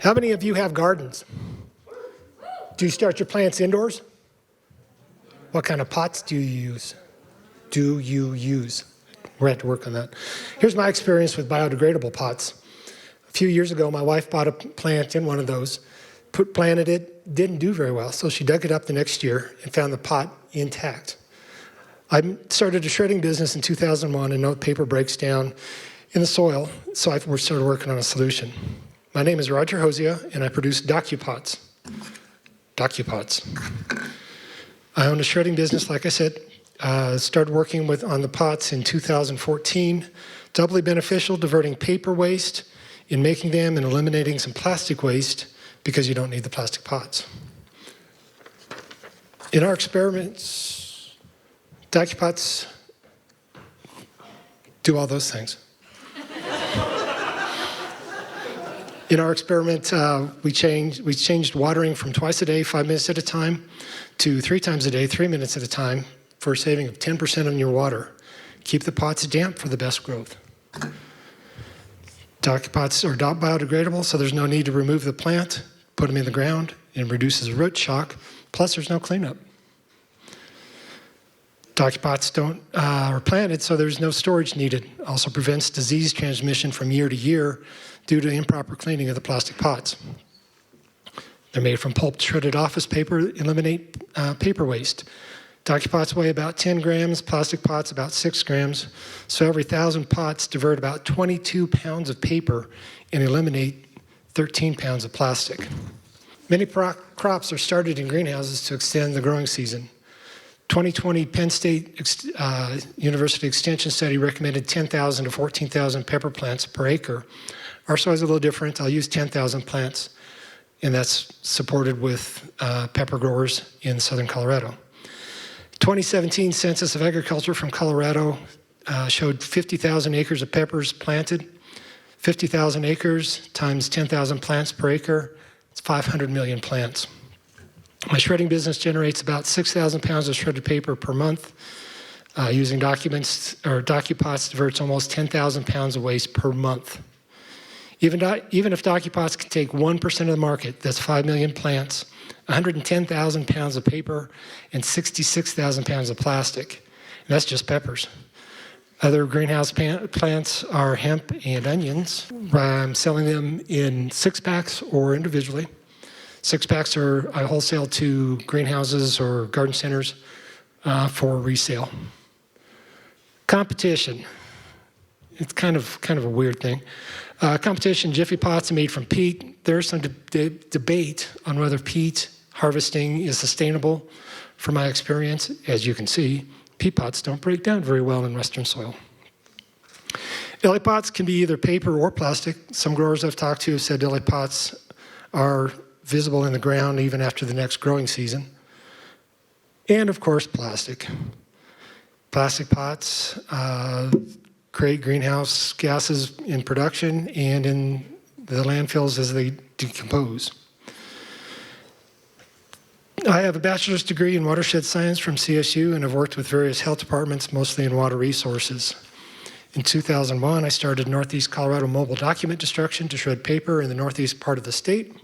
How many of you have gardens? Do you start your plants indoors? What kind of pots do you use? We're going to have to work on that. Here's my experience with biodegradable pots. A few years ago, my wife bought a plant in one of those, planted it, didn't do very well, so she dug it up the next year and found the pot intact. I started a shredding business in 2001, and know paper breaks down in the soil, so I started working on a solution. My name is Roger Hosea, and I produce DocuPots. I own a shredding business, like I said. Started working on the pots in 2014. Doubly beneficial, diverting paper waste in making them and eliminating some plastic waste because you don't need the plastic pots. In our experiments, DocuPots do all those things. In our experiment, we changed watering from twice a day, 5 minutes at a time, to 3 times a day, 3 minutes at a time, for a saving of 10% on your water. Keep the pots damp for the best growth. DocuPots are biodegradable, so there's no need to remove the plant, put them in the ground, and reduces root shock, plus there's no cleanup. DocuPots are planted, so there's no storage needed. Also prevents disease transmission from year to year due to improper cleaning of the plastic pots. They're made from pulp shredded office paper, eliminate paper waste. DocuPots weigh about 10 grams, plastic pots about 6 grams, so every 1,000 pots divert about 22 pounds of paper and eliminate 13 pounds of plastic. Many crops are started in greenhouses to extend the growing season. 2020 Penn State University Extension study recommended 10,000 to 14,000 pepper plants per acre. Our soil is a little different. I'll use 10,000 plants, and that's supported with pepper growers in southern Colorado. 2017 Census of Agriculture from Colorado showed 50,000 acres of peppers planted. 50,000 acres times 10,000 plants per acre, it's 500 million plants. My shredding business generates about 6,000 pounds of shredded paper per month. Using DocuPots diverts almost 10,000 pounds of waste per month. Even if DocuPots can take 1% of the market, that's 5 million plants, 110,000 pounds of paper, and 66,000 pounds of plastic. And that's just peppers. Other greenhouse plants are hemp and onions. I'm selling them in 6-packs or individually. 6-packs I wholesale to greenhouses or garden centers for resale. Competition. It's kind of a weird thing. Competition, Jiffy Pots are made from peat. There's some debate on whether peat harvesting is sustainable. From my experience, as you can see, peat pots don't break down very well in western soil. Lily pots can be either paper or plastic. Some growers I've talked to have said lily pots are visible in the ground even after the next growing season. And of course, plastic. Plastic pots create greenhouse gases in production and in the landfills as they decompose. I have a bachelor's degree in watershed science from CSU and have worked with various health departments, mostly in water resources. In 2001, I started Northeast Colorado Mobile Document Destruction to shred paper in the northeast part of the state.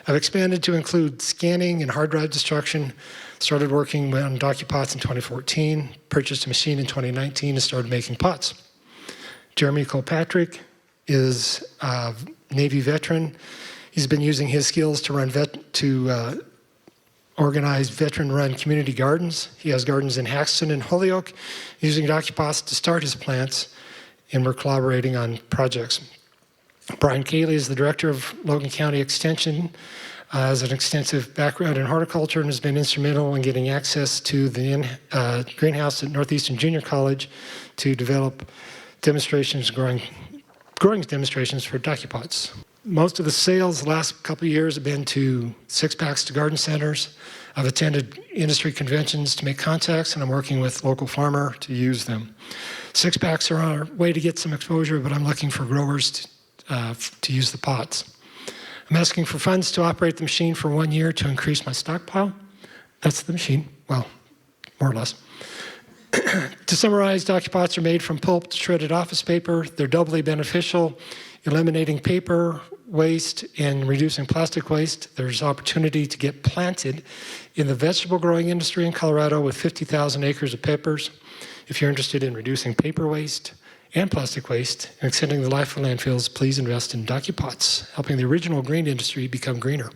I've expanded to include scanning and hard drive destruction, started working on DocuPots in 2014, purchased a machine in 2019 and started making pots. Jeremy Kilpatrick is a Navy veteran. He's been using his skills to organize veteran-run community gardens. He has gardens in Haxton and Holyoke, using DocuPots to start his plants, and we're collaborating on projects. Brian Cayley is the director of Logan County Extension, has an extensive background in horticulture and has been instrumental in getting access to the greenhouse at Northeastern Junior College to develop demonstrations, growing demonstrations for DocuPots. Most of the sales the last couple of years have been to 6-packs to garden centers. I've attended industry conventions to make contacts, and I'm working with local farmer to use them. 6-packs are our way to get some exposure, but I'm looking for growers to use the pots. I'm asking for funds to operate the machine for 1 year to increase my stockpile. That's the machine, well, more or less. To summarize, DocuPots are made from pulp shredded office paper. They're doubly beneficial, eliminating paper waste and reducing plastic waste. There's opportunity to get planted in the vegetable growing industry in Colorado with 50,000 acres of peppers. If you're interested in reducing paper waste and plastic waste and extending the life of landfills, please invest in DocuPots, helping the original green industry become greener.